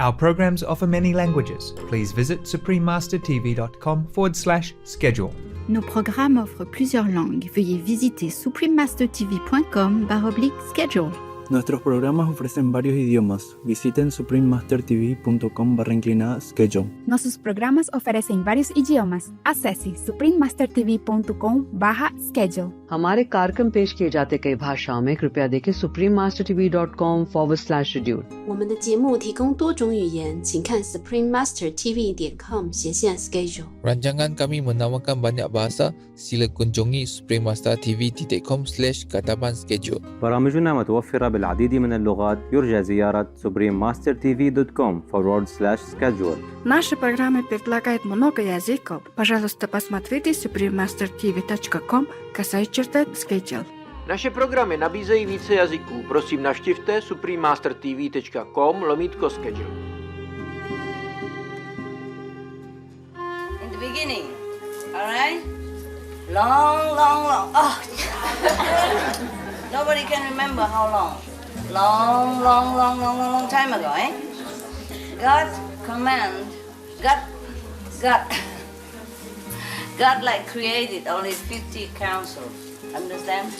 Our programs offer many languages. Please visit suprememastertv.com/schedule. Nos programmes offrent plusieurs langues. Veuillez visiter suprememastertv.com/schedule. Nuestros programas ofrecen varios idiomas. Visiten suprememastertv.com/schedule. Nossos programas oferecem vários idiomas. Acesse suprememastertv.com/schedule. हमारे कार्यक्रम पेश किए जाते कई भाषाओं में कृपया देखें suprememastertv.com/schedule。我们的节目提供多种语言，请看 suprememastertv.com/schedule。 Rancangan kami menawarkan banyak bahasa. Sila kunjungi suprememastertv.com/katapan-schedule. برامجنا متوفرة بالعديد من اللغات. يرجى زيارة suprememastertv.com/schedule. Наши программы предлагают много языков. Пожалуйста, посмотрите suprememastertv.com/schedule. Naše programy nabízejí více jazyků. Prosím, navštivte suprememastertv.com/schedule. In the beginning, all right? Long. Oh, nobody can remember how long. Long time ago, eh? God like created only 50 councils. Understand?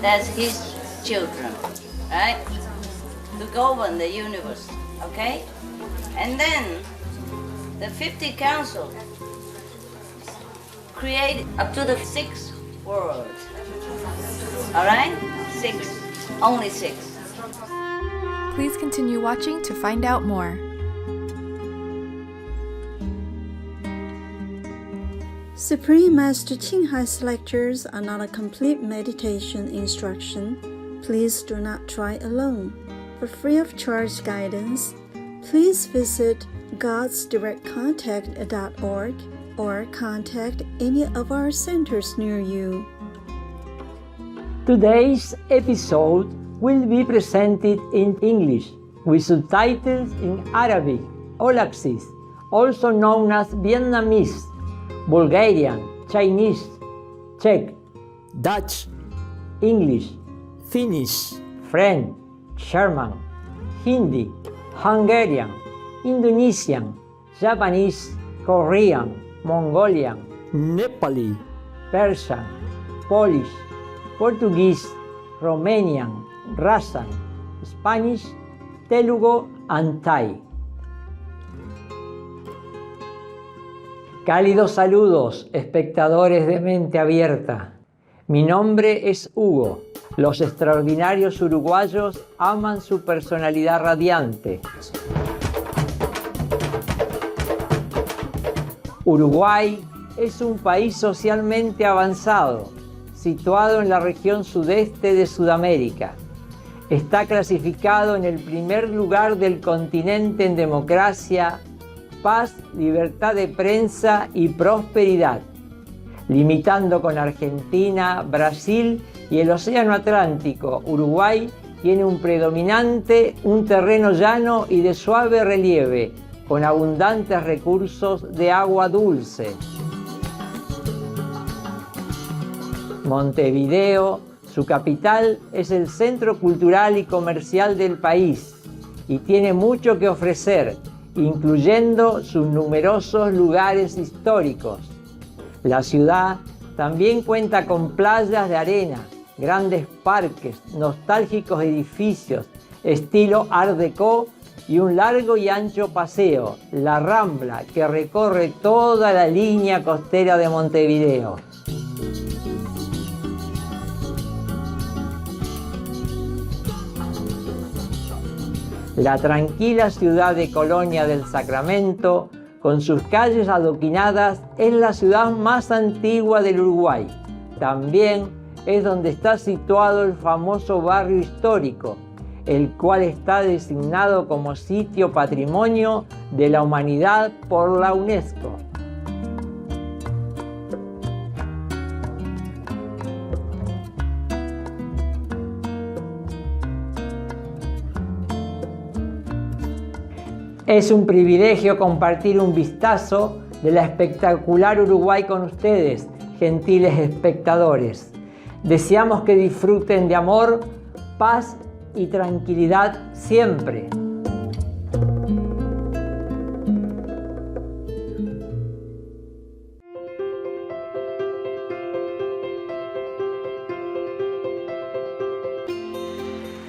That's his children, right? To govern the universe, okay? And then the 50 council created up to the 6th world. All right? 6. Only 6. Please continue watching to find out more. Supreme Master Ching Hai's lectures are not a complete meditation instruction. Please do not try alone. For free of charge guidance, please visit godsdirectcontact.org or contact any of our centers near you. Today's episode will be presented in English with subtitles in Arabic, Olaxis, also known as Vietnamese, Bulgarian, Chinese, Czech, Dutch, English, Finnish, French, German, Hindi, Hungarian, Indonesian, Japanese, Korean, Mongolian, Nepali, Persian, Polish, Portuguese, Romanian, Russian, Spanish, Telugu, and Thai. Cálidos saludos, espectadores de Mente Abierta. Mi nombre es Hugo. Los extraordinarios uruguayos aman su personalidad radiante. Uruguay es un país socialmente avanzado, situado en la región sudeste de Sudamérica. Está clasificado en el primer lugar del continente en democracia, paz, libertad de prensa y prosperidad, limitando con Argentina, Brasil y el Océano Atlántico. Uruguay tiene un terreno llano y de suave relieve, con abundantes recursos de agua dulce. Montevideo, su capital, es el centro cultural y comercial del país y tiene mucho que ofrecer, incluyendo sus numerosos lugares históricos. La ciudad también cuenta con playas de arena, grandes parques, nostálgicos edificios, estilo Art Deco y un largo y ancho paseo, la Rambla, que recorre toda la línea costera de Montevideo. La tranquila ciudad de Colonia del Sacramento, con sus calles adoquinadas, es la ciudad más antigua del Uruguay. También es donde está situado el famoso barrio histórico, el cual está designado como Sitio Patrimonio de la Humanidad por la UNESCO. Es un privilegio compartir un vistazo de la espectacular Uruguay con ustedes, gentiles espectadores. Deseamos que disfruten de amor, paz y tranquilidad siempre.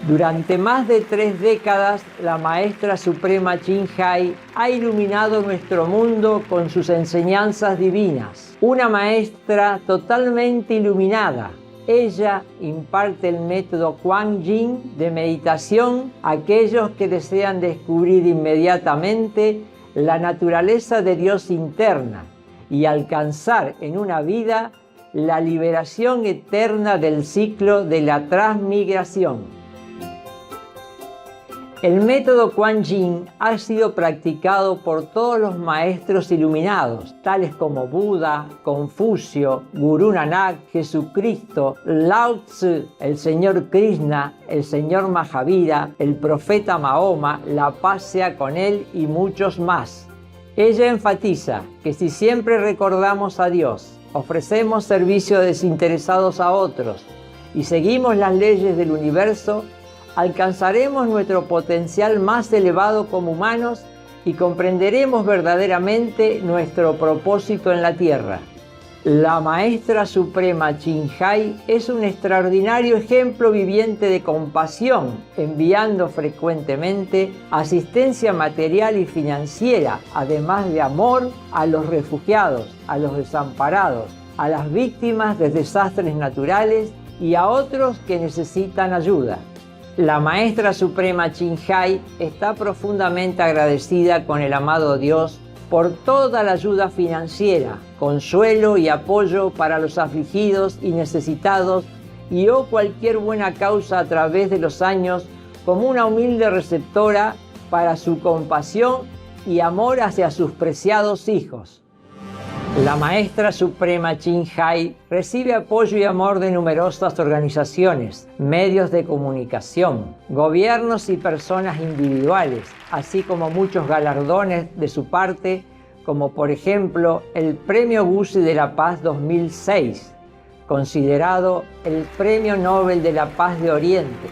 Durante más de 3 décadas, la maestra suprema Ching Hai ha iluminado nuestro mundo con sus enseñanzas divinas. Una maestra totalmente iluminada. Ella imparte el método Kuan Yin de meditación a aquellos que desean descubrir inmediatamente la naturaleza de Dios interna y alcanzar en una vida la liberación eterna del ciclo de la transmigración. El método Kuan Yin ha sido practicado por todos los maestros iluminados, tales como Buda, Confucio, Gurú Nanak, Jesucristo, Lao Tzu, el Señor Krishna, el Señor Mahavira, el profeta Mahoma, la paz sea con él y muchos más. Ella enfatiza que si siempre recordamos a Dios, ofrecemos servicios desinteresados a otros y seguimos las leyes del universo, alcanzaremos nuestro potencial más elevado como humanos y comprenderemos verdaderamente nuestro propósito en la Tierra. La maestra suprema Ching Hai es un extraordinario ejemplo viviente de compasión, enviando frecuentemente asistencia material y financiera, además de amor a los refugiados, a los desamparados, a las víctimas de desastres naturales y a otros que necesitan ayuda. La maestra suprema Ching Hai está profundamente agradecida con el amado Dios por toda la ayuda financiera, consuelo y apoyo para los afligidos y necesitados y cualquier buena causa a través de los años como una humilde receptora para su compasión y amor hacia sus preciados hijos. La maestra suprema Ching Hai recibe apoyo y amor de numerosas organizaciones, medios de comunicación, gobiernos y personas individuales, así como muchos galardones de su parte, como por ejemplo el Premio Guzzi de la Paz 2006, considerado el Premio Nobel de la Paz de Oriente,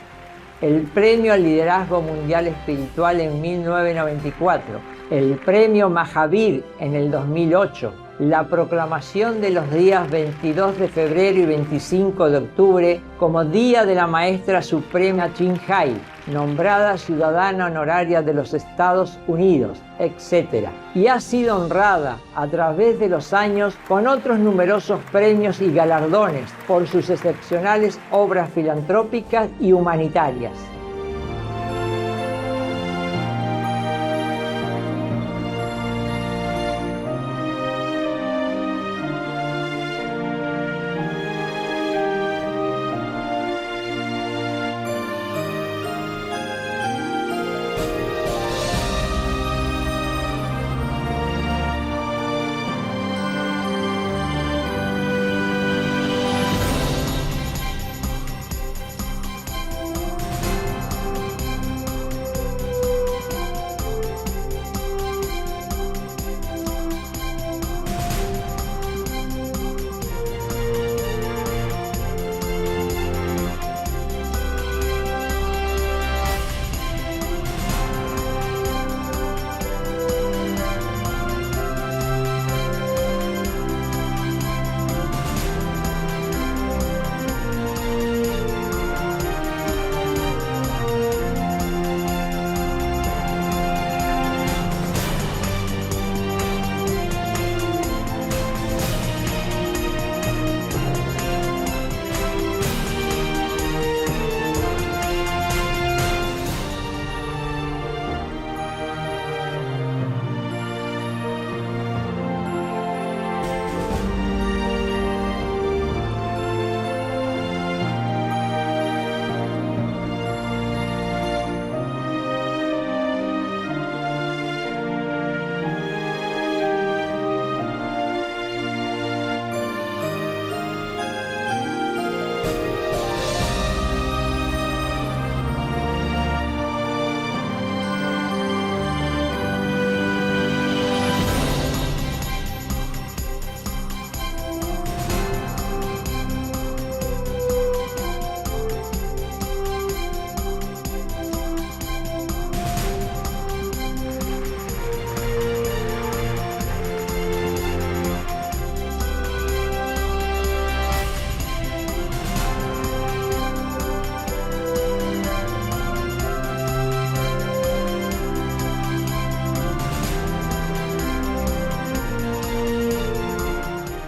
el Premio al Liderazgo Mundial Espiritual en 1994, el Premio Mahavir en el 2008, la proclamación de los días 22 de febrero y 25 de octubre como Día de la Maestra Suprema Ching Hai, nombrada ciudadana honoraria de los Estados Unidos, etc. Y ha sido honrada a través de los años con otros numerosos premios y galardones por sus excepcionales obras filantrópicas y humanitarias.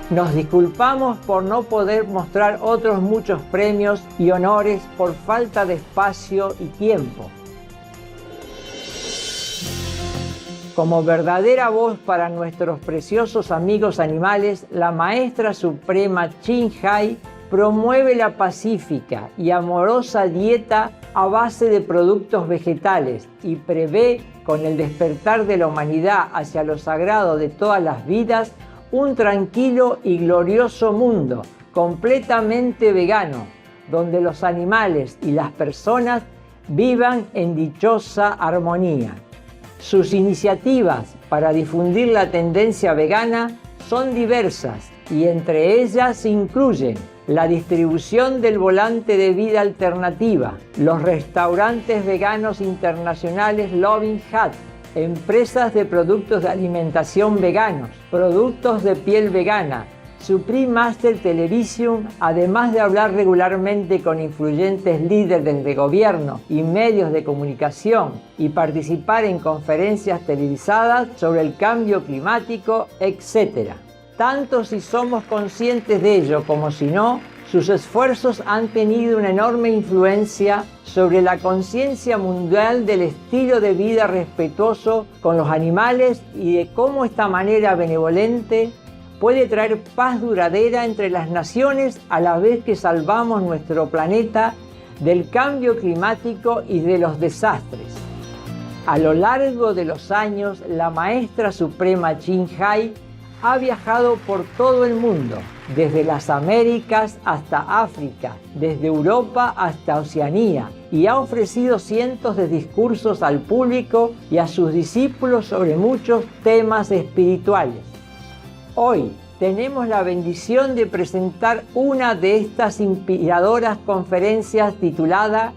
Nos disculpamos por no poder mostrar otros muchos premios y honores por falta de espacio y tiempo. Como verdadera voz para nuestros preciosos amigos animales, la maestra suprema Chin Hai promueve la pacífica y amorosa dieta a base de productos vegetales y prevé, con el despertar de la humanidad hacia lo sagrado de todas las vidas, un tranquilo y glorioso mundo completamente vegano, donde los animales y las personas vivan en dichosa armonía. Sus iniciativas para difundir la tendencia vegana son diversas y entre ellas se incluyen la distribución del volante de vida alternativa, los restaurantes veganos internacionales Loving Hut, empresas de productos de alimentación veganos, productos de piel vegana, Supreme Master Television, además de hablar regularmente con influyentes líderes de gobierno y medios de comunicación y participar en conferencias televisadas sobre el cambio climático, etc. Tanto si somos conscientes de ello como si no, sus esfuerzos han tenido una enorme influencia sobre la conciencia mundial del estilo de vida respetuoso con los animales y de cómo esta manera benevolente puede traer paz duradera entre las naciones a la vez que salvamos nuestro planeta del cambio climático y de los desastres. A lo largo de los años, la maestra suprema Chin Hai ha viajado por todo el mundo, desde las Américas hasta África, desde Europa hasta Oceanía, y ha ofrecido cientos de discursos al público y a sus discípulos sobre muchos temas espirituales. Hoy tenemos la bendición de presentar una de estas inspiradoras conferencias titulada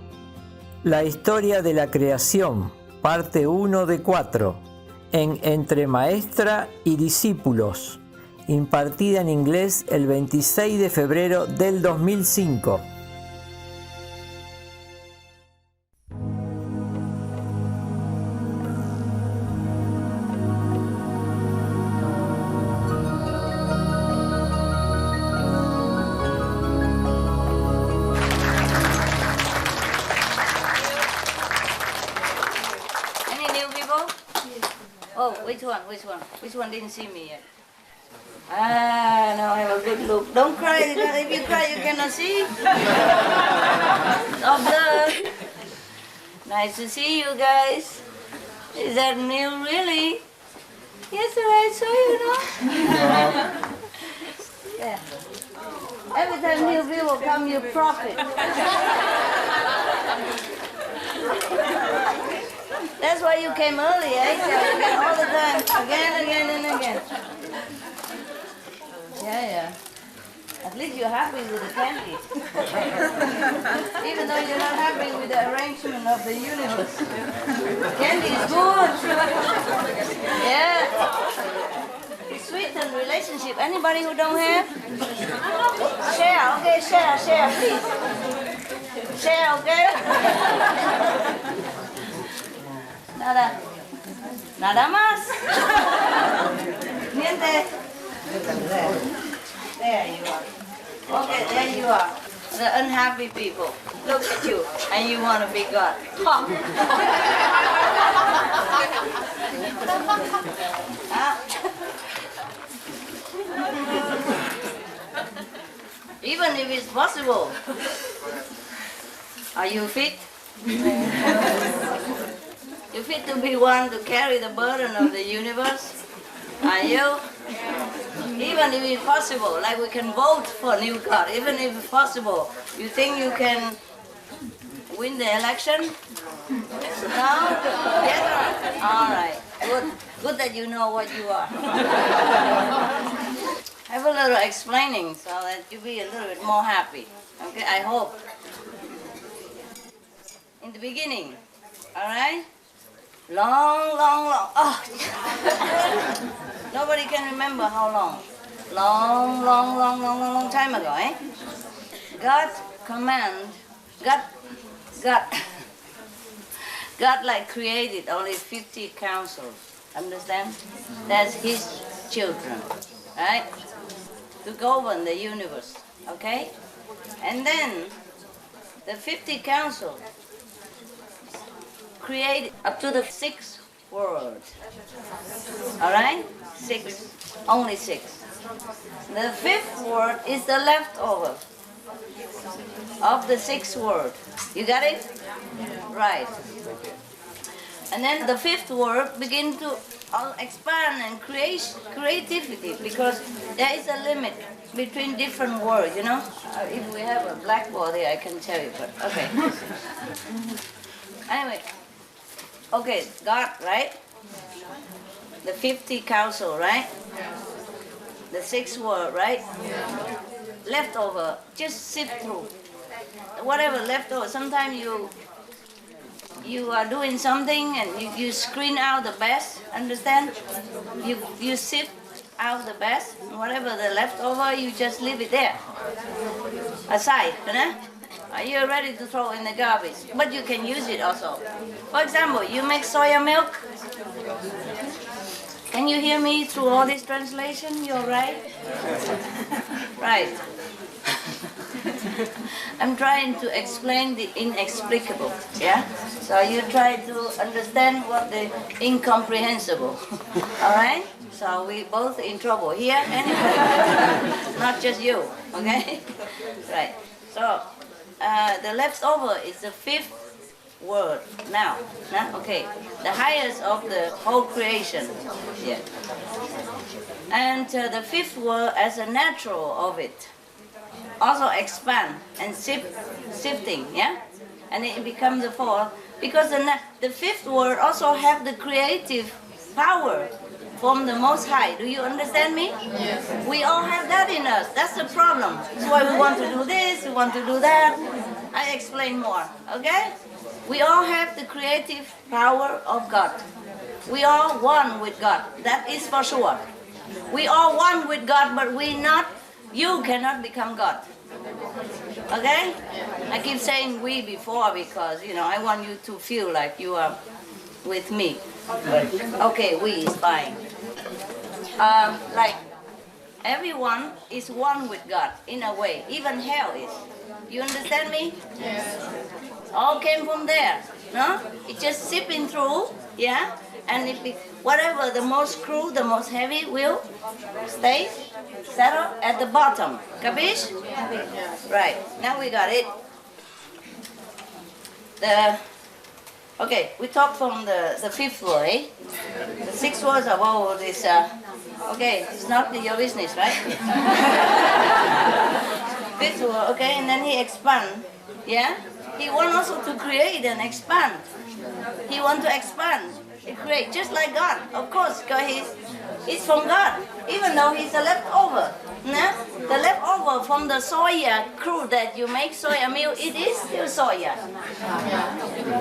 La historia de la creación, parte 1 de 4, en Entre Maestra y Discípulos, impartida en inglés el 26 de febrero del 2005. Which one didn't see me yet? Ah, now I have a good look. Don't cry. If you cry, you cannot see. Observe. Nice to see you guys. Is that new, really? Yesterday I saw you, no? Yeah. Every time new people come, you profit. That's why you came early, eh? Again, all the time, again and again. Yeah. At least you're happy with the candy. Even though you're not happy with the arrangement of the universe. Candy is good. Yeah. It's sweeten relationship. Anybody who don't have? Share, okay? Share, please. Share, okay? Nada más. Niente. There you are. Okay, there you are. The unhappy people. Look at you, and you want to be God. Huh? Even if it's possible. Are you fit? You fit to be one to carry the burden of the universe? Are you? Even if it's possible, like we can vote for new God, even if it's possible, you think you can win the election? No? Yes? All right. Good that you know what you are. Have a little explaining so that you'll be a little bit more happy. Okay, I hope. In the beginning, all right? Long. Oh. Nobody can remember how long. Long time ago, eh? God like created only 50 councils. Understand? That's his children, right? to govern the universe. Okay? And then the 50 council create up to the 6th world. Alright? 6. Only 6. The 5th world is the leftover of the 6th world. You got it? Right. And then the 5th world begin to expand and create creativity, because there is a limit between different words, you know? If we have a blackboard here, I can tell you, but okay. Anyway, okay, God, right? The 50 council, right? The 6th world, right? Leftover, just sift through. Whatever leftover, sometimes you are doing something and you screen out the best, understand? You sift out the best, whatever the leftover, you just leave it there, aside, you know? Are you ready to throw in the garbage? But you can use it also. For example, you make soya milk. Can you hear me through all this translation? You're right? Right. I'm trying to explain the inexplicable, yeah? So you try to understand what the incomprehensible, all right? So we both in trouble here, anyway, not just you, okay? Right, so the leftover is the 5th word now, okay? The highest of the whole creation, yeah. And the 5th word as a natural of it. Also expand and sifting, yeah? And it becomes the 4th, because the 5th word also have the creative power from the Most High. Do you understand me? Yes. We all have that in us. That's the problem. That's why we want to do this, we want to do that. I explain more, okay? We all have the creative power of God. We are one with God. That is for sure. We are one with God, but you cannot become God. Okay? I keep saying we before because, you know, I want you to feel like you are with me. Okay, we is fine. Like, everyone is one with God in a way. Even hell is. You understand me? Yes. All came from there, no? It's just sipping through, yeah? And whatever the most crude, the most heavy will stay settle at the bottom. Capish? Right. Now we got it. Okay, we talk from the 5th word, eh? The 6th words of all this. Okay, it's not your business, right? 5th word, okay, and then he expand, yeah? He wants also to create and expand. He wants to expand. He create just like God, of course, because he's from God, even though he's a leftover. Nah? The leftover from the soya crude that you make soya milk, it is still soya.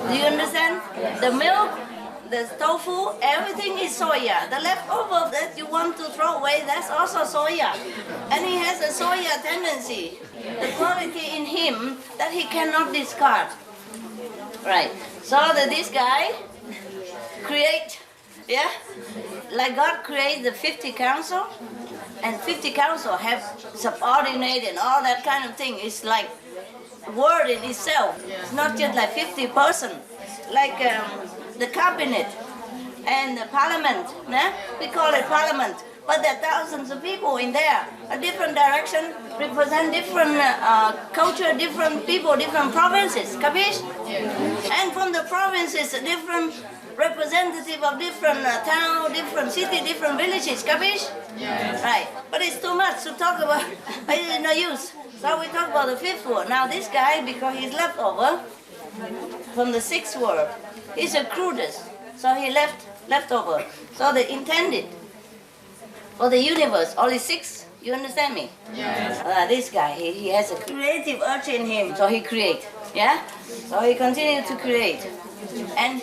Do you understand? The milk, the tofu, everything is soya. The leftover that you want to throw away, that's also soya. And he has a soya tendency, the quality in him that he cannot discard. Right. So this guy create, yeah? Like God created the 50 council, and 50 council have subordinate and all that kind of thing. It's like word in itself. It's not just like 50 person, like the cabinet and the parliament. Nah? We call it parliament, but there are thousands of people in there. A different direction, represent different culture, different people, different provinces. Capish? And from the provinces, a different representative of different town, different city, different villages. Capish? Yes. Right. But it's too much to talk about. It's no use. So we talk about the 5th word. Now this guy, because he's leftover from the 6th word, he's the crudest. So he leftover. So they intended for the universe, only 6. You understand me? Yes. This guy, he has a creative urge in him, so he create. Yeah? So he continued to create. And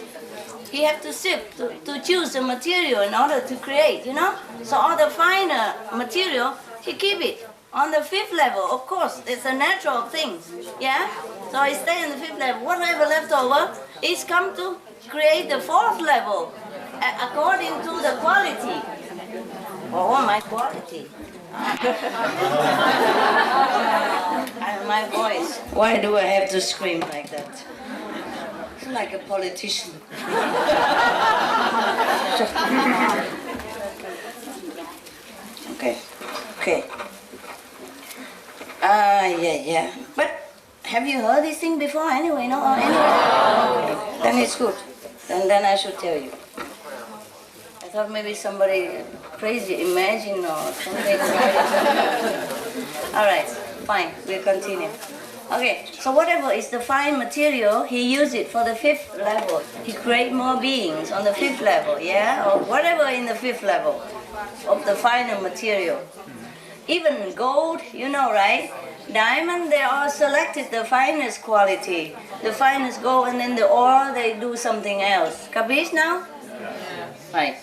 he have to sift, to choose the material in order to create, you know? So all the finer material, he keep it. On the 5th level, of course, it's a natural thing, yeah? So he stay in the 5th level. Whatever left over is come to create the 4th level according to the quality. Oh, my quality. And my voice. Why do I have to scream like that? It's like a politician. Okay. Yeah. But have you heard this thing before anyway? No? Anyway? Okay. Then it's good. Then I should tell you. I thought maybe somebody crazy imagine or something. All right, fine, we'll continue. Okay, so whatever is the fine material, he used it for the 5th level. He create more beings on the 5th level, yeah? Or whatever in the 5th level of the final material. Even gold, you know, right? Diamond, they all selected the finest quality, the finest gold, and then the ore, they do something else. Capiche now? Right.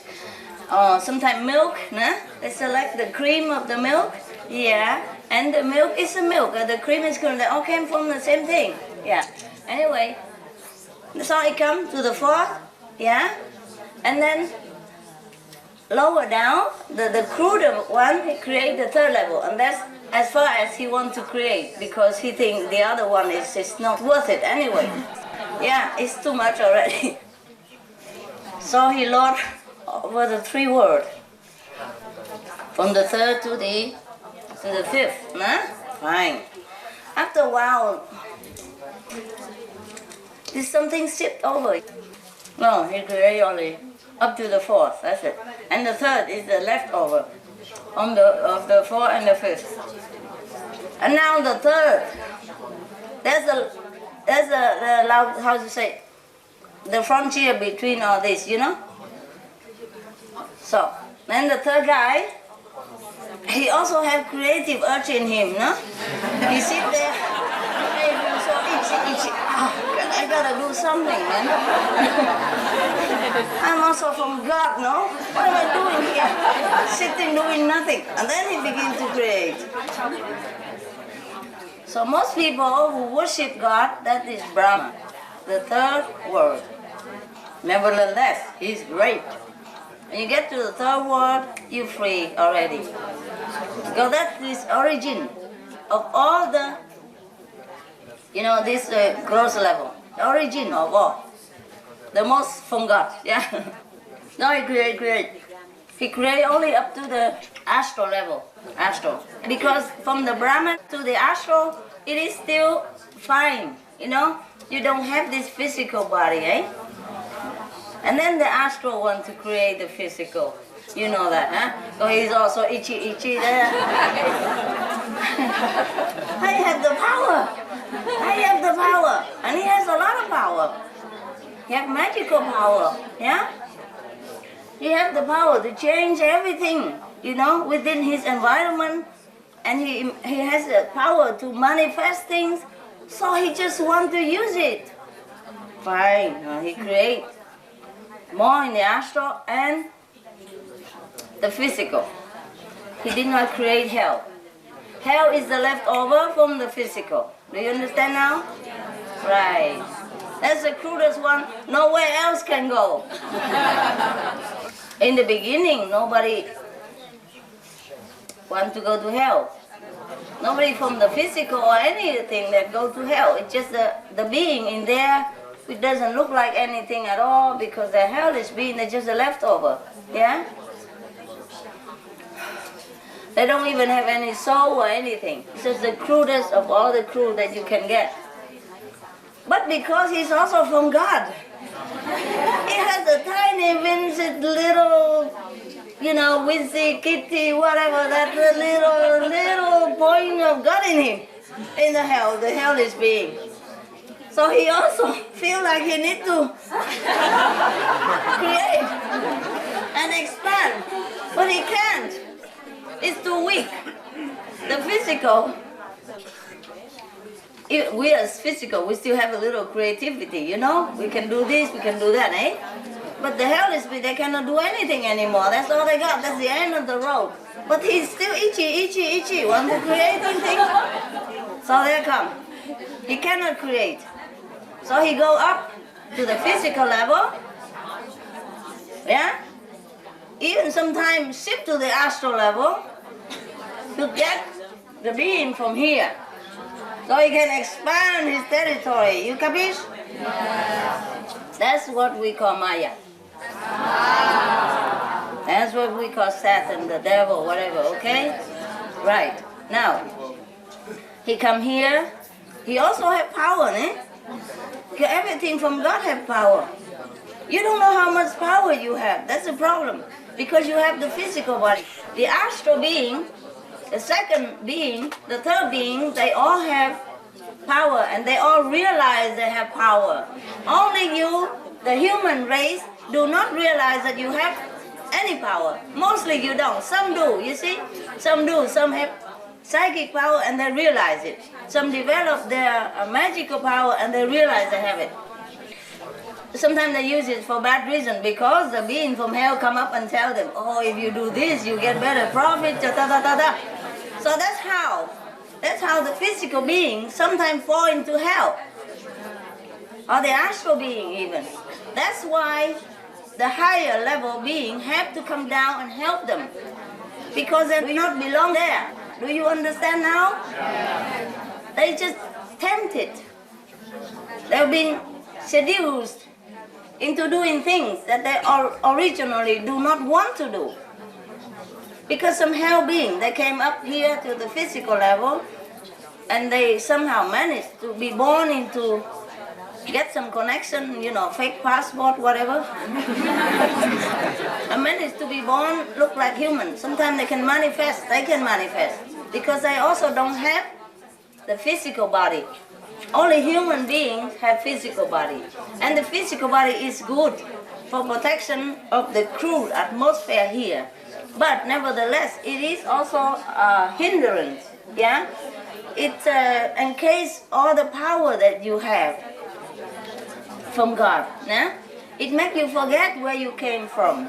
Sometimes milk, nah? They select the cream of the milk, yeah, and the milk is the milk, the cream is cream, they all came from the same thing, yeah. Anyway, so it comes to the 4th, yeah, and then lower down, the cruder one, he create the 3rd level, and that's as far as he wants to create, because he thinks the other one is not worth it anyway. Yeah, it's too much already. So he lowered over the 3 worlds, from the 3rd to the 5th, nah? Fine. After a while, there's something shipped over. No, he created only up to the 4th, that's it. And the 3rd is the leftover of the 4th and the 5th. And now the 3rd, there's the how to say, the frontier between all this, you know? So, then the 3rd guy, he also have creative urge in him, no? He sit there, he feels so itchy. I gotta do something, man. I'm also from God, no? What am I doing here? Sitting doing nothing. And then he begins to create. So most people who worship God, that is Brahma, the 3rd world. Nevertheless, he's great. When you get to the 3rd world, you're free already. Because that is origin of all the, you know, this gross level. The origin of all. The most from God, yeah. No, he create. He create only up to the astral level. Astral. Because from the Brahman to the astral, it is still fine, you know. You don't have this physical body, eh? And then the astral want to create the physical. You know that, huh? So he's also itchy there. I have the power. And he has a lot of power. He has magical power, yeah? He has the power to change everything, you know, within his environment. And he has the power to manifest things. So he just wants to use it. Fine, he creates more in the astral and the physical. He did not create hell. Hell is the leftover from the physical. Do you understand now? Right. That's the crudest one. Nowhere else can go. In the beginning, nobody wants to go to hell. Nobody from the physical or anything that go to hell. It's just the being in there. It doesn't look like anything at all because the hellish being is just a leftover. Yeah? They don't even have any soul or anything. It's just the crudest of all the crude that you can get. But because he's also from God, he has a tiny, vincent little, you know, Wincy, Kitty, whatever, that little point of God in him, in the hellish being. So he also feels like he needs to create and expand, but he can't. It's too weak. The physical, we as physical, we still have a little creativity, you know? We can do this, we can do that, eh? But the hellish being, they cannot do anything anymore. That's all they got. That's the end of the road. But he's still itchy. Want to create anything? So there come. He cannot create. So he go up to the physical level, yeah? even sometimes shift to the astral level to get the being from here. So he can expand his territory. You capish? That's what we call Maya. That's what we call Satan, the devil, whatever, okay? Right. Now, he come here. He also have power, eh? Because everything from God have power. You don't know how much power you have. That's the problem. Because you have the physical body. The astral being, the second being, the third being, they all have power and they all realize they have power. Only you, the human race, do not realize that you have any power. Mostly you don't. Some do, you see? Some do. Some have psychic power and they realize it. Some develop their magical power and they realize they have it. Sometimes they use it for bad reason because the being from hell come up and tell them, oh, if you do this, you get better profit, da da da da. So that's how the physical being sometimes fall into hell. Or the astral being even. That's why the higher level being have to come down and help them. Because they do not belong there. Do you understand now? They just tempted. They've been seduced into doing things that they originally do not want to do. Because some hell being, they came up here to the physical level and they somehow managed to be born into, get some connection, you know, fake passport, whatever. And managed to be born, look like human. Sometimes they can manifest, because they also don't have the physical body. Only human beings have physical body. And the physical body is good for protection of the crude atmosphere here. But nevertheless, it is also a hindrance, yeah? It encases all the power that you have from God, yeah? It makes you forget where you came from.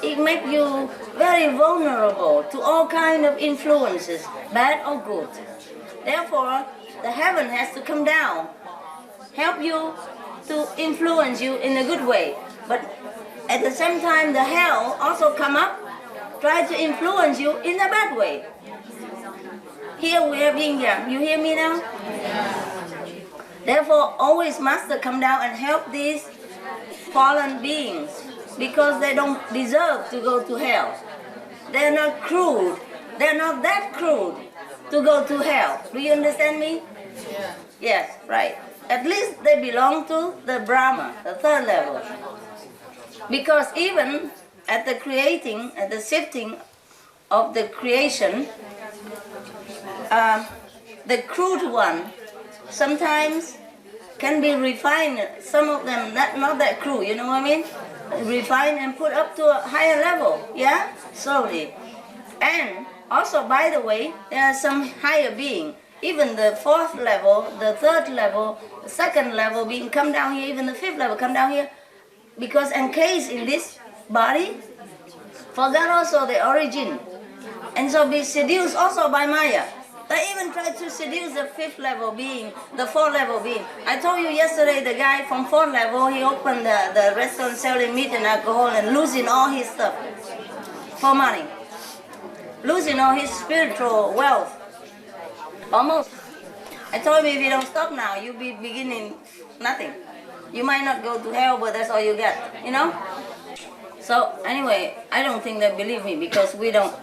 It makes you very vulnerable to all kinds of influences, bad or good. Therefore, the heaven has to come down, help you to influence you in a good way. But at the same time, the hell also come up, try to influence you in a bad way. Here we have yin yang. You hear me now? Therefore, always Master come down and help these fallen beings because they don't deserve to go to hell. They're not crude. They're not that crude to go to hell. Do you understand me? Yeah. Yes, right. At least they belong to the Brahma, the third level. Because even at the creating, at the sifting of the creation, the crude one sometimes can be refined. Some of them not that crude, you know what I mean? Refined and put up to a higher level, yeah? Slowly. And also, by the way, there are some higher beings. Even the fourth level, the third level, the second level being come down here, even the fifth level come down here. Because encased in this body, forgot also the origin. And so be seduced also by Maya. They even try to seduce the fifth level being, the fourth level being. I told you yesterday the guy from fourth level, he opened the restaurant selling meat and alcohol and losing all his stuff for money. Losing all his spiritual wealth. Almost. I told him if you don't stop now, you'll be beginning nothing. You might not go to hell, but that's all you get, you know? So anyway, I don't think they believe me because we don't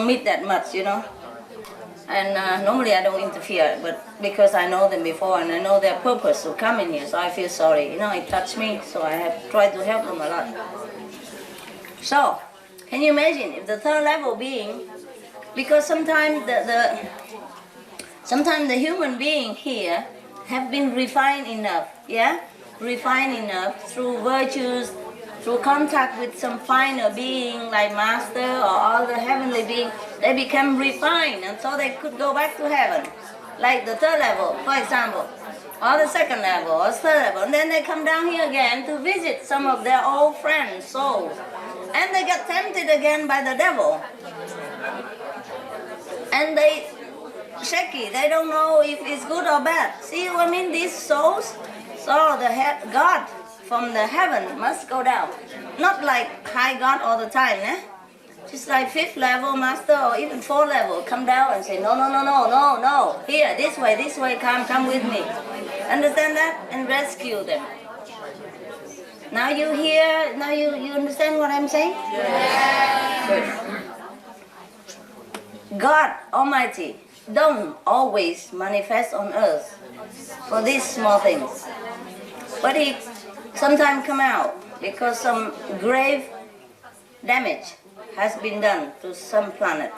meet that much, you know? And normally I don't interfere, but because I know them before and I know their purpose to come in here, so I feel sorry. You know, it touched me, so I have tried to help them a lot. So, can you imagine if the third level being, because sometimes sometimes the human being here have been refined enough, yeah? Refined enough through virtues, through contact with some finer being like Master or other heavenly being, they become refined and so they could go back to heaven. Like the third level, for example, or the second level, or third level. And then they come down here again to visit some of their old friends, souls. And they get tempted again by the devil. And they shaky, they don't know if it's good or bad. See what I mean? These souls, so God from the heaven must go down. Not like high God all the time, eh? Just like 5th level master or even 4th level come down and say, no. Here, this way, come with me. Understand that? And rescue them. Now you hear, now you understand what I'm saying? Yeah. Good. God Almighty don't always manifest on earth for these small things. But He sometimes come out because some grave damage has been done to some planet.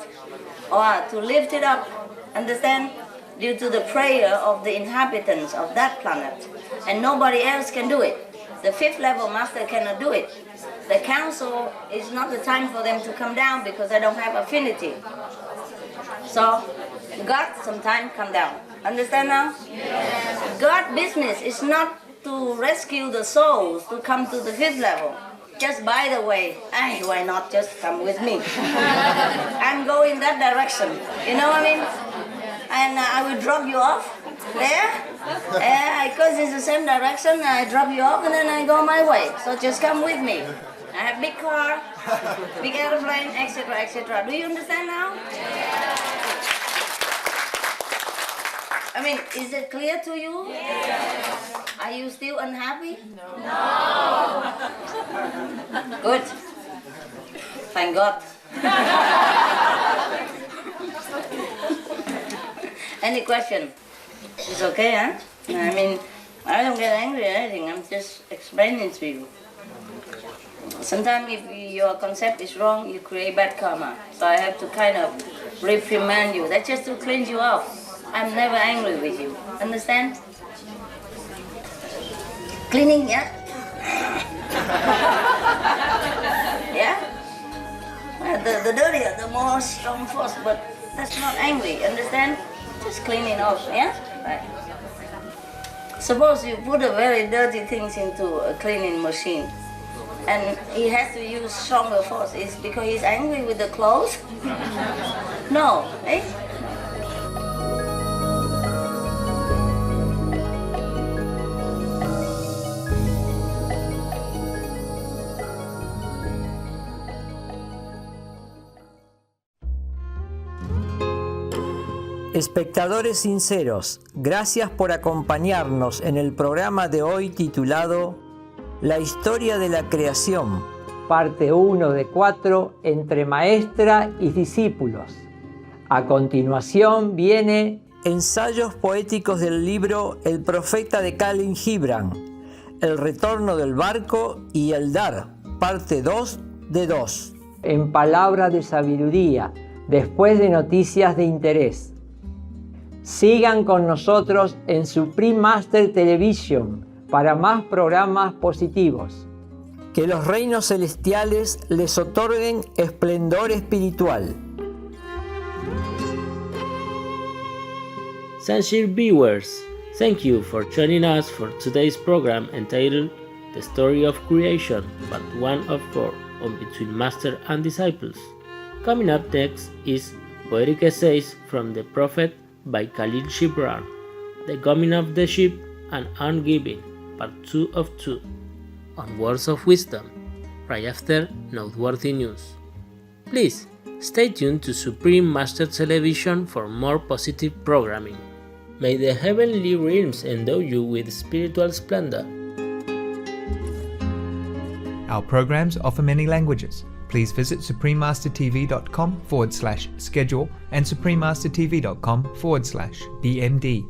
Or to lift it up, understand? Due to the prayer of the inhabitants of that planet. And nobody else can do it. The 5th level master cannot do it. The council is not the time for them to come down because they don't have affinity. So, God sometimes come down. Understand now? Yes. God's business is not to rescue the souls to come to the 5th level. Just by the way, why not just come with me? I'm going that direction. You know what I mean? And I will drop you off there. Because it's the same direction, I drop you off and then I go my way. So just come with me. I have big car, big airplane, etc., etc. Do you understand now? I mean, is it clear to you? Yes. Are you still unhappy? No. Good. Thank God. Any question? It's okay, huh? I mean, I don't get angry or anything. I'm just explaining to you. Sometimes if your concept is wrong, you create bad karma. So I have to kind of reprimand you. That's just to cleanse you out. I'm never angry with you. Understand? Cleaning, yeah? Yeah? The dirtier, the more strong force, but that's not angry. Understand? Just cleaning off, yeah? Right. Suppose you put a very dirty things into a cleaning machine and he has to use stronger force. Is because he's angry with the clothes? No, eh? Espectadores sinceros, gracias por acompañarnos en el programa de hoy titulado La historia de la creación, parte 1 de 4, entre maestra y discípulos. A continuación viene Ensayos poéticos del libro El profeta de Khalil Gibran, El retorno del barco y el dar, parte 2 de 2. En palabra de sabiduría, después de noticias de interés. Sigan con nosotros en Supreme Master Television para más programas positivos. Que los reinos celestiales les otorguen esplendor espiritual. Sanshir viewers, thank you for joining us for today's program entitled The Story of Creation, Part 1 of 4 on Between Master and Disciples. Coming up next is Poetic Essays from the Prophet by Khalil Gibran, The Coming of the Ship and Ungiving, Part 2 of 2, on Words of Wisdom, right after Noteworthy News. Please stay tuned to Supreme Master Television for more positive programming. May the heavenly realms endow you with spiritual splendor. Our programs offer many languages. Please visit suprememastertv.com/schedule and suprememastertv.com/BMD.